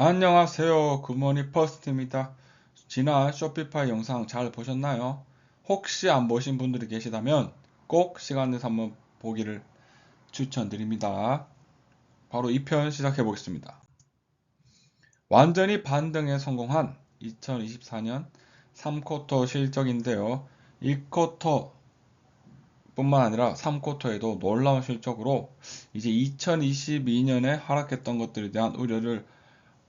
안녕하세요. 굿모닝 퍼스트입니다. 지난 쇼피파이 영상 잘 보셨나요? 혹시 안 보신 분들이 계시다면 꼭 시간 내서 한번 보기를 추천드립니다. 바로 2편 시작해 보겠습니다. 완전히 반등에 성공한 2024년 3쿼터 실적인데요. 1쿼터 뿐만 아니라 3쿼터에도 놀라운 실적으로 이제 2022년에 하락했던 것들에 대한 우려를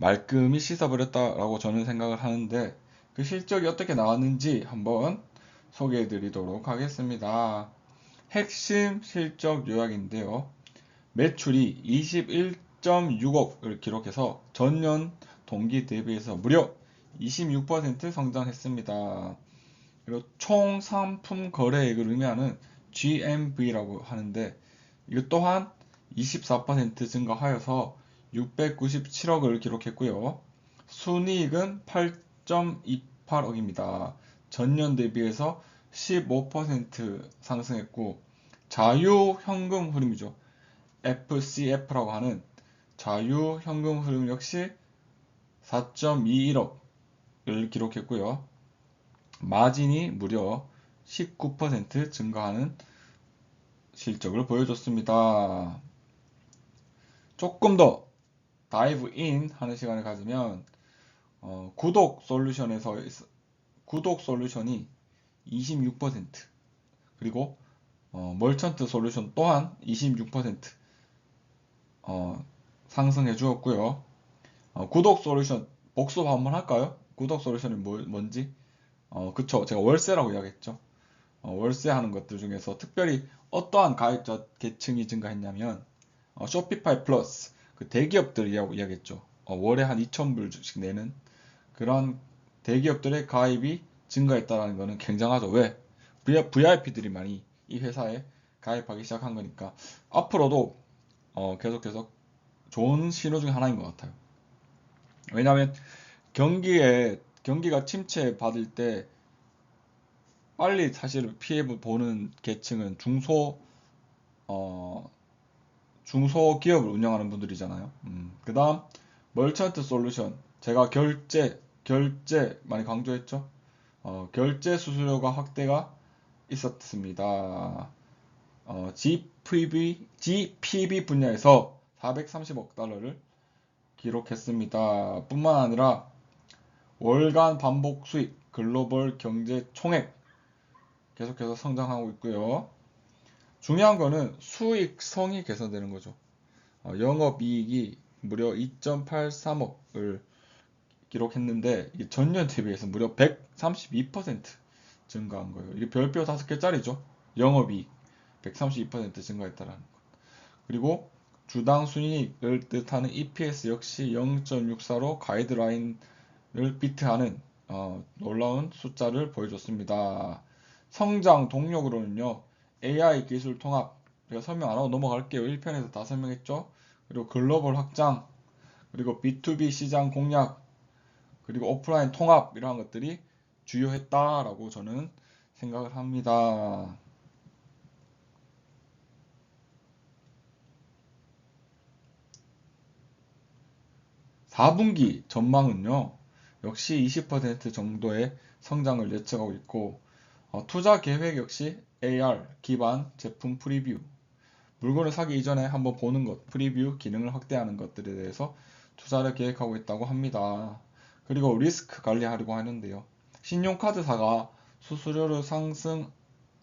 말끔히 씻어버렸다라고 저는 생각을 하는데 그 실적이 어떻게 나왔는지 한번 소개해 드리도록 하겠습니다. 핵심 실적 요약인데요. 매출이 21.6억을 기록해서 전년 동기 대비해서 무려 26% 성장했습니다. 그리고 총 상품 거래액을 의미하는 GMV라고 하는데 이것 또한 24% 증가하여서 697억을 기록했고요. 순이익은 8.28억입니다. 전년 대비해서 15% 상승했고 자유현금 흐름이죠. FCF라고 하는 자유현금 흐름 역시 4.21억을 기록했고요. 마진이 무려 19% 증가하는 실적을 보여줬습니다. 조금 더 다이브 인 하는 시간을 가지면 구독 솔루션이 26% 그리고 멀천트 솔루션 또한 26% 상승해 주었고요. 구독 솔루션 복습 한번 할까요? 구독 솔루션이 뭔지? 그쵸. 제가 월세라고 이야기했죠. 월세 하는 것들 중에서 특별히 어떠한 가입자 계층이 증가했냐면 쇼피파이 플러스 그 대기업들이라고 이야기했죠. 월에 한 2,000불씩 내는 그런 대기업들의 가입이 증가했다는 것은 굉장하죠. 왜? VIP들이 많이 이 회사에 가입하기 시작한 거니까 앞으로도 계속해서 좋은 신호 중 하나인 것 같아요. 왜냐하면 경기가 침체 받을 때 빨리 사실 피해 보는 계층은 어, 중소기업을 운영하는 분들이잖아요. 그 다음, 멀천트 솔루션. 제가 결제 많이 강조했죠. 결제 수수료가 확대가 있었습니다. GPB 분야에서 430억 달러를 기록했습니다. 뿐만 아니라 월간 반복 수익, 글로벌 경제 총액 계속해서 성장하고 있고요. 중요한 거는 수익성이 개선되는 거죠. 영업이익이 무려 2.83억을 기록했는데 전년 대비해서 무려 132% 증가한 거예요. 이게 별표 5개짜리죠. 영업이익 132% 증가했다라는 거. 그리고 주당 순이익을 뜻하는 EPS 역시 0.64로 가이드라인을 비트하는 놀라운 숫자를 보여줬습니다. 성장 동력으로는요. AI 기술 통합 제가 설명 안 하고 넘어갈게요. 1편에서 다 설명했죠. 그리고 글로벌 확장, 그리고 B2B 시장 공략, 그리고 오프라인 통합 이러한 것들이 주요했다라고 저는 생각을 합니다. (4분기) 전망은요. 역시 20% 정도의 성장을 예측하고 있고 투자 계획 역시 AR 기반 제품 프리뷰 물건을 사기 이전에 한번 보는 것, 프리뷰 기능을 확대하는 것들에 대해서 투자를 계획하고 있다고 합니다. 그리고 리스크 관리하려고 하는데요. 신용카드사가 수수료를 상승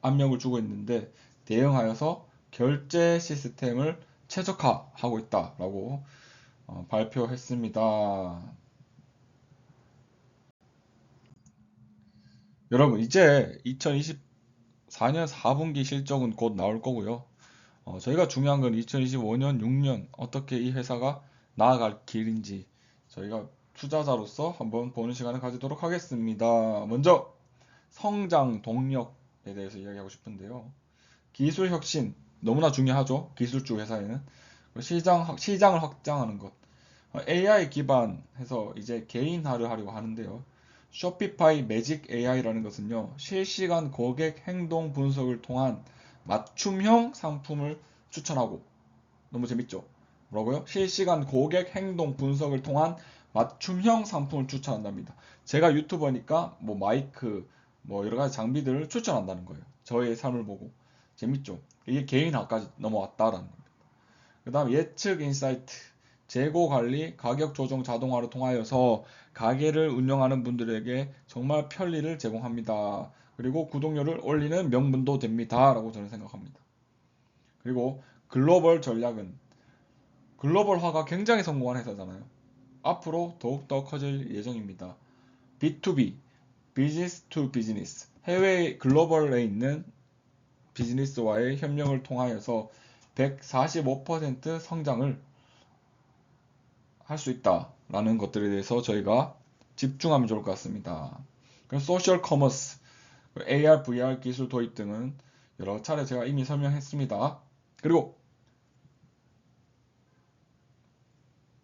압력을 주고 있는데 대응하여서 결제 시스템을 최적화하고 있다라고 발표했습니다. 여러분 이제 2024년 4분기 실적은 곧 나올 거고요. 저희가 중요한 건 2025년, 6년 어떻게 이 회사가 나아갈 길인지 저희가 투자자로서 한번 보는 시간을 가지도록 하겠습니다. 먼저 성장 동력에 대해서 이야기하고 싶은데요. 기술 혁신 너무나 중요하죠. 기술주 회사에는 시장을 확장하는 것. AI 기반해서 이제 개인화를 하려고 하는데요. 쇼피파이 매직 AI라는 것은요, 실시간 고객 행동 분석을 통한 맞춤형 상품을 추천하고, 너무 재밌죠? 뭐라고요? 실시간 고객 행동 분석을 통한 맞춤형 상품을 추천한답니다. 제가 유튜버니까 뭐 마이크, 뭐 여러 가지 장비들을 추천한다는 거예요. 저의 삶을 보고. 재밌죠? 이게 개인화까지 넘어왔다라는 겁니다. 그 다음 예측 인사이트. 재고 관리, 가격 조정 자동화를 통하여서 가게를 운영하는 분들에게 정말 편리를 제공합니다. 그리고 구독료를 올리는 명분도 됩니다. 라고 저는 생각합니다. 그리고 글로벌 전략은 글로벌화가 굉장히 성공한 회사잖아요. 앞으로 더욱더 커질 예정입니다. B2B, 비즈니스 투 비즈니스, 해외 글로벌에 있는 비즈니스와의 협력을 통하여서 145% 성장을 할 수 있다라는 것들에 대해서 저희가 집중하면 좋을 것 같습니다. 그럼 소셜 커머스, AR, VR 기술 도입 등은 여러 차례 제가 이미 설명했습니다. 그리고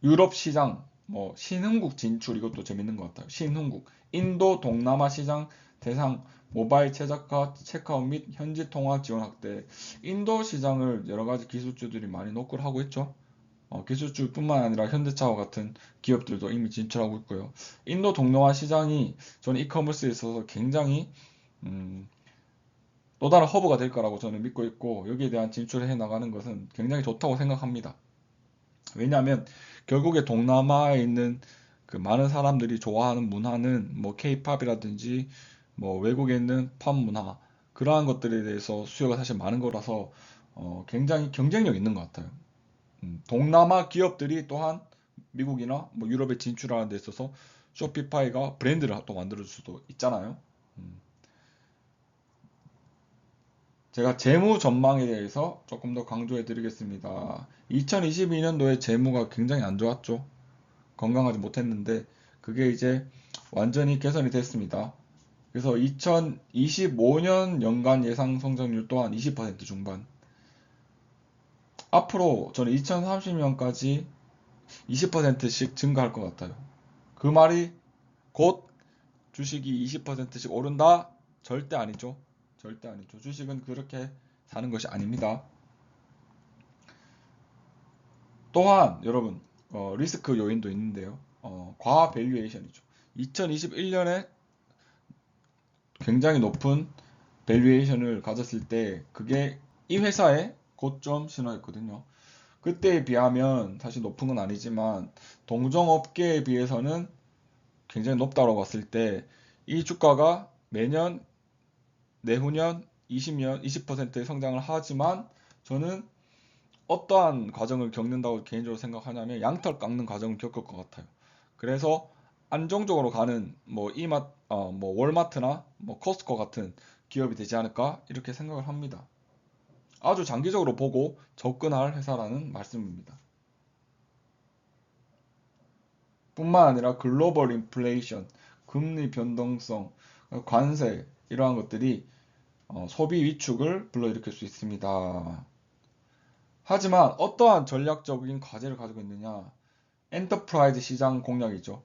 유럽 시장, 뭐 신흥국 진출 이것도 재밌는 것 같아요. 신흥국, 인도 동남아 시장 대상 모바일 최적화 체크아웃 및 현지 통화 지원 확대. 인도 시장을 여러 가지 기술주들이 많이 노크를 하고 있죠. 기술주뿐만 아니라 현대차와 같은 기업들도 이미 진출하고 있고요. 인도 동남아 시장이 저는 이커머스에 있어서 굉장히 또 다른 허브가 될 거라고 저는 믿고 있고 여기에 대한 진출을 해 나가는 것은 굉장히 좋다고 생각합니다. 왜냐하면 결국에 동남아에 있는 그 많은 사람들이 좋아하는 문화는 뭐 케이팝이라든지 뭐 외국에 있는 팝 문화 그러한 것들에 대해서 수요가 사실 많은 거라서 굉장히 경쟁력 있는 것 같아요. 동남아 기업들이 또한 미국이나 뭐 유럽에 진출하는 데 있어서 쇼피파이가 브랜드를 또 만들 수도 있잖아요. 음, 제가 재무 전망에 대해서 조금 더 강조해 드리겠습니다. 2022년도에 재무가 굉장히 안 좋았죠. 건강하지 못했는데 그게 이제 완전히 개선이 됐습니다. 그래서 2025년 연간 예상 성장률 또한 20% 중반. 앞으로 저는 2030년까지 20%씩 증가할 것 같아요. 그 말이 곧 주식이 20%씩 오른다? 절대 아니죠. 절대 아니죠. 주식은 그렇게 사는 것이 아닙니다. 또한 여러분 리스크 요인도 있는데요. 과하 밸류에이션이죠. 2021년에 굉장히 높은 밸류에이션을 가졌을 때 그게 이 회사의 고점 신호였거든요. 그때에 비하면 사실 높은 건 아니지만 동종업계에 비해서는 굉장히 높다고 봤을 때 이 주가가 매년 내후년 20년 20%의 성장을 하지만 저는 어떠한 과정을 겪는다고 개인적으로 생각하냐면 양털 깎는 과정을 겪을 것 같아요. 그래서 안정적으로 가는 뭐 뭐 월마트나 뭐 코스코 같은 기업이 되지 않을까 이렇게 생각을 합니다. 아주 장기적으로 보고 접근할 회사라는 말씀입니다. 뿐만 아니라 글로벌 인플레이션, 금리 변동성, 관세 이러한 것들이 소비 위축을 불러일으킬 수 있습니다. 하지만 어떠한 전략적인 과제를 가지고 있느냐? 엔터프라이즈 시장 공략이죠.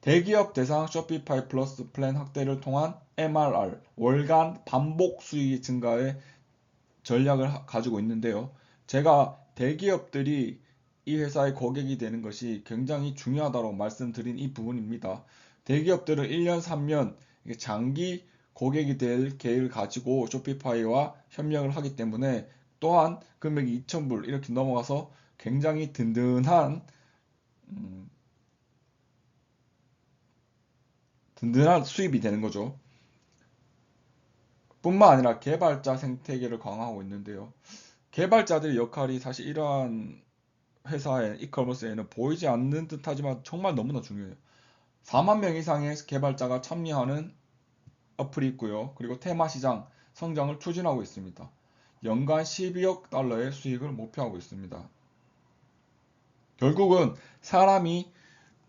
대기업 대상 쇼피파이 플러스 플랜 확대를 통한 MRR, 월간 반복 수익 증가의 전략을 가지고 있는데요. 제가 대기업들이 이 회사의 고객이 되는 것이 굉장히 중요하다고 말씀드린 이 부분입니다. 대기업들은 1년, 3년 장기 고객이 될 계획을 가지고 쇼피파이와 협력을 하기 때문에 또한 금액이 2,000불 이렇게 넘어가서 굉장히 음, 든든한 수입이 되는 거죠. 뿐만 아니라 개발자 생태계를 강화하고 있는데요. 개발자들의 역할이 사실 이러한 회사의 이커머스에는 보이지 않는 듯하지만 정말 너무나 중요해요. 4만 명 이상의 개발자가 참여하는 어플이 있고요. 그리고 테마 시장 성장을 추진하고 있습니다. 연간 12억 달러의 수익을 목표하고 있습니다. 결국은 사람이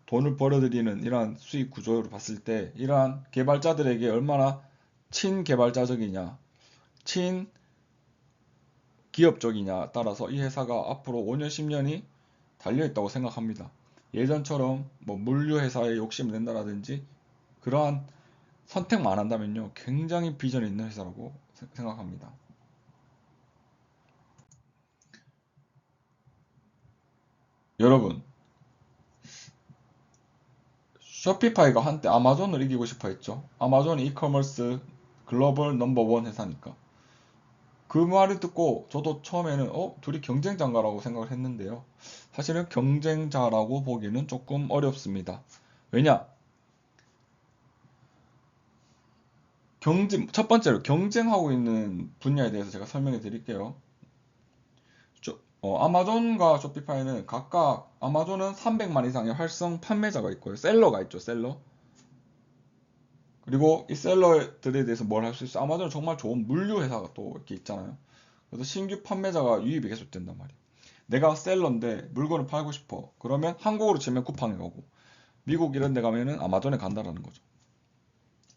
돈을 벌어들이는 이러한 수익 구조를 봤을 때 이러한 개발자들에게 얼마나 친개발자적이냐, 친기업적이냐 따라서 이 회사가 앞으로 5년, 10년이 달려있다고 생각합니다. 예전처럼 뭐 물류 회사에 욕심을 낸다라든지 그러한 선택만 안 한다면요. 굉장히 비전이 있는 회사라고 생각합니다. 여러분, 쇼피파이가 한때 아마존을 이기고 싶어 했죠. 아마존이 이커머스 글로벌 넘버원 회사니까. 그 말을 듣고 저도 처음에는 둘이 경쟁자인가라고 생각을 했는데요. 사실은 경쟁자라고 보기는 조금 어렵습니다. 왜냐? 첫 번째로 경쟁하고 있는 분야에 대해서 제가 설명해 드릴게요. 아마존과 쇼피파이는 각각 아마존은 300만 이상의 활성 판매자가 있고요. 셀러가 있죠, 셀러. 그리고 이 셀러들에 대해서 뭘 할 수 있어? 아마존은 정말 좋은 물류 회사가 또 이렇게 있잖아요. 그래서 신규 판매자가 유입이 계속 된단 말이에요. 내가 셀러인데 물건을 팔고 싶어. 그러면 한국으로 치면 쿠팡에 가고 미국 이런 데 가면은 아마존에 간다라는 거죠.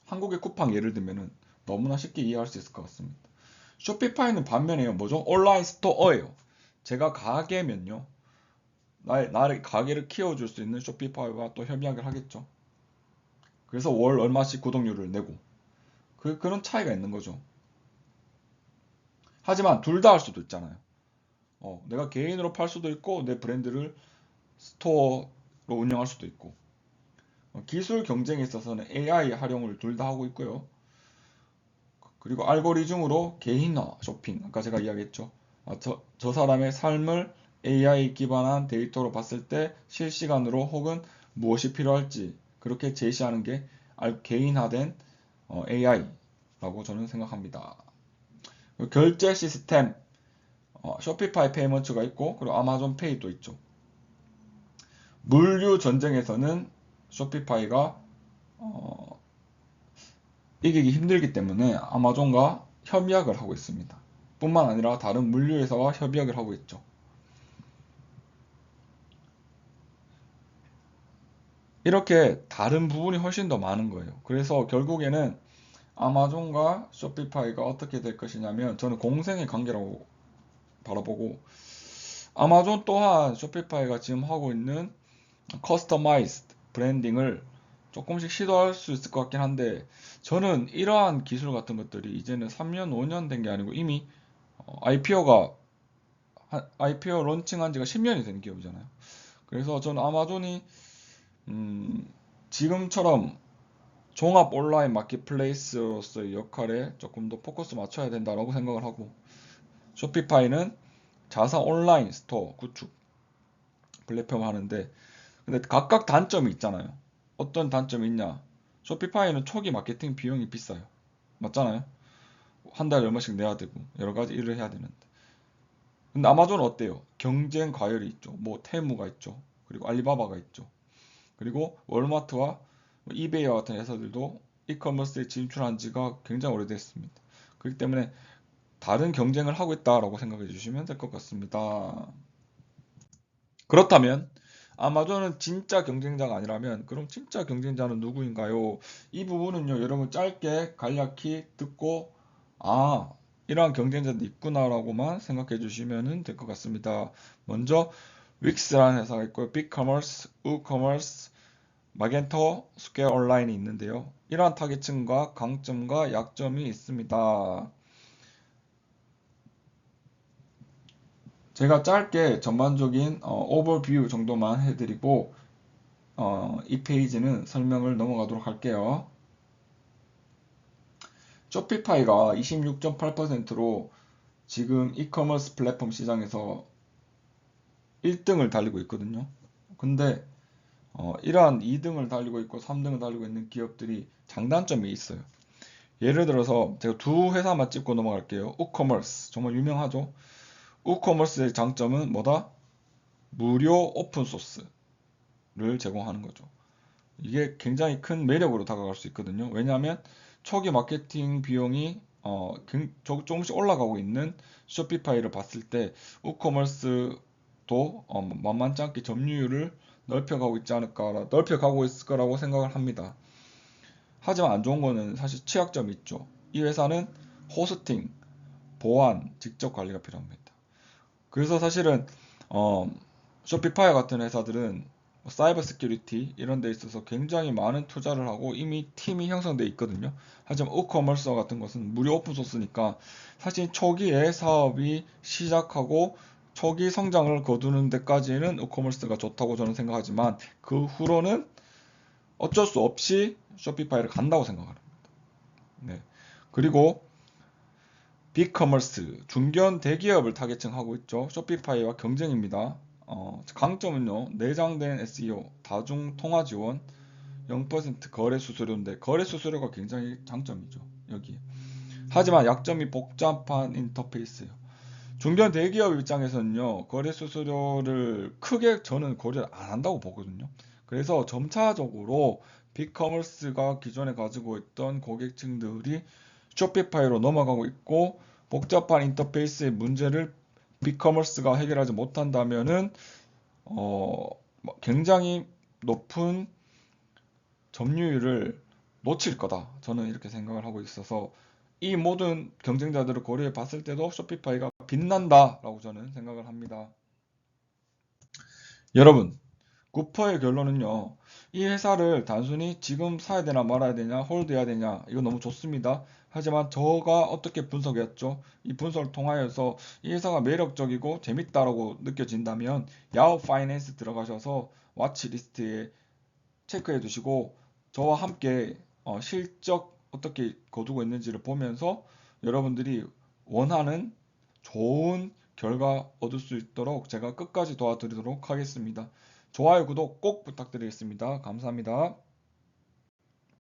한국의 쿠팡 예를 들면은 너무나 쉽게 이해할 수 있을 것 같습니다. 쇼피파이는 반면에요. 뭐죠? 온라인 스토어예요. 제가 가게면요. 나를 가게를 키워줄 수 있는 쇼피파이와 또 협약을 하겠죠. 그래서 월 얼마씩 구독료를 내고 그런 차이가 있는 거죠. 하지만 둘 다 할 수도 있잖아요. 내가 개인으로 팔 수도 있고 내 브랜드를 스토어로 운영할 수도 있고 기술 경쟁에 있어서는 AI 활용을 둘 다 하고 있고요. 그리고 알고리즘으로 개인화 쇼핑 아까 제가 이야기했죠. 저 사람의 삶을 AI 기반한 데이터로 봤을 때 실시간으로 혹은 무엇이 필요할지 그렇게 제시하는 게 개인화된 AI라고 저는 생각합니다. 결제 시스템 쇼피파이 페이먼트가 있고 그리고 아마존 페이도 있죠. 물류 전쟁에서는 쇼피파이가 이기기 힘들기 때문에 아마존과 협약을 하고 있습니다. 뿐만 아니라 다른 물류회사와 협약을 하고 있죠. 이렇게 다른 부분이 훨씬 더 많은 거예요. 그래서 결국에는 아마존과 쇼피파이가 어떻게 될 것이냐면 저는 공생의 관계라고 바라보고 아마존 또한 쇼피파이가 지금 하고 있는 커스터마이즈드 브랜딩을 조금씩 시도할 수 있을 것 같긴 한데 저는 이러한 기술 같은 것들이 이제는 3년, 5년 된 게 아니고 이미 IPO 론칭한 지가 10년이 된 기업이잖아요. 그래서 저는 아마존이 지금처럼 종합 온라인 마켓플레이스로서의 역할에 조금 더 포커스 맞춰야 된다라고 생각을 하고 쇼피파이는 자사 온라인 스토어 구축 플랫폼 하는데 근데 각각 단점이 있잖아요. 어떤 단점이 있냐? 쇼피파이는 초기 마케팅 비용이 비싸요. 맞잖아요? 한 달에 얼마씩 내야 되고 여러 가지 일을 해야 되는데. 근데 아마존은 어때요? 경쟁 과열이 있죠. 뭐 테무가 있죠. 그리고 알리바바가 있죠. 그리고 월마트와 이베이와 같은 회사들도 이커머스에 진출한 지가 굉장히 오래됐습니다. 그렇기 때문에 다른 경쟁을 하고 있다라고 생각해 주시면 될 것 같습니다. 그렇다면 아마존은 진짜 경쟁자가 아니라면 그럼 진짜 경쟁자는 누구인가요? 이 부분은요, 여러분 짧게 간략히 듣고 이러한 경쟁자도 있구나라고만 생각해 주시면 될 것 같습니다. 먼저 윅스라는 회사가 있고요. 빅커머스, 우커머스, 마겐토, 스퀘어 온라인이 있는데요. 이러한 타겟층과 강점과 약점이 있습니다. 제가 짧게 전반적인 오버뷰 정도만 해드리고 이 페이지는 설명을 넘어가도록 할게요. 쇼피파이가 26.8%로 지금 이커머스 플랫폼 시장에서 1등을 달리고 있거든요. 근데 이러한 2등을 달리고 있고 3등을 달리고 있는 기업들이 장단점이 있어요. 예를 들어서 제가 두 회사만 짚고 넘어갈게요. 우커머스 정말 유명하죠. 우커머스의 장점은 뭐다? 무료 오픈소스를 제공하는 거죠. 이게 굉장히 큰 매력으로 다가갈 수 있거든요. 왜냐하면 초기 마케팅 비용이 조금씩 올라가고 있는 쇼피파이를 봤을 때 우커머스도 만만치 않게 점유율을 넓혀가고 있을 거라고 생각을 합니다. 하지만 안 좋은 거는 사실 취약점이 있죠. 이 회사는 호스팅, 보안, 직접 관리가 필요합니다. 그래서 사실은 쇼피파이 같은 회사들은 사이버 시큐리티 이런 데 있어서 굉장히 많은 투자를 하고 이미 팀이 형성되어 있거든요. 하지만 우커머스 같은 것은 무료 오픈 소스니까 사실 초기에 사업이 시작하고 초기 성장을 거두는 데까지는 우커머스가 좋다고 저는 생각하지만 그 후로는 어쩔 수 없이 쇼피파이를 간다고 생각합니다. 네. 그리고 빅커머스, 중견 대기업을 타겟팅하고 있죠. 쇼피파이와 경쟁입니다. 강점은요, 내장된 SEO, 다중 통화 지원, 0% 거래 수수료인데 거래 수수료가 굉장히 장점이죠. 여기. 하지만 약점이 복잡한 인터페이스예요. 중견 대기업 입장에서는요, 거래 수수료를 크게 저는 고려를 안 한다고 보거든요. 그래서 점차적으로 빅커머스가 기존에 가지고 있던 고객층들이 쇼피파이로 넘어가고 있고, 복잡한 인터페이스의 문제를 빅커머스가 해결하지 못한다면은 굉장히 높은 점유율을 놓칠 거다. 저는 이렇게 생각을 하고 있어서 이 모든 경쟁자들을 고려해 봤을 때도 쇼피파이가 빛난다라고 저는 생각을 합니다. 여러분, 구퍼의 결론은요. 이 회사를 단순히 지금 사야 되나 말아야 되냐, 홀드해야 되냐, 이거 너무 좋습니다. 하지만 저가 어떻게 분석했죠? 이 분석을 통하여서 이 회사가 매력적이고 재밌다라고 느껴진다면 야후 파이낸스 들어가셔서 와치 리스트에 체크해 두시고 저와 함께 실적 어떻게 거두고 있는지를 보면서 여러분들이 원하는 좋은 결과 얻을 수 있도록 제가 끝까지 도와드리도록 하겠습니다. 좋아요, 구독 꼭 부탁드리겠습니다. 감사합니다.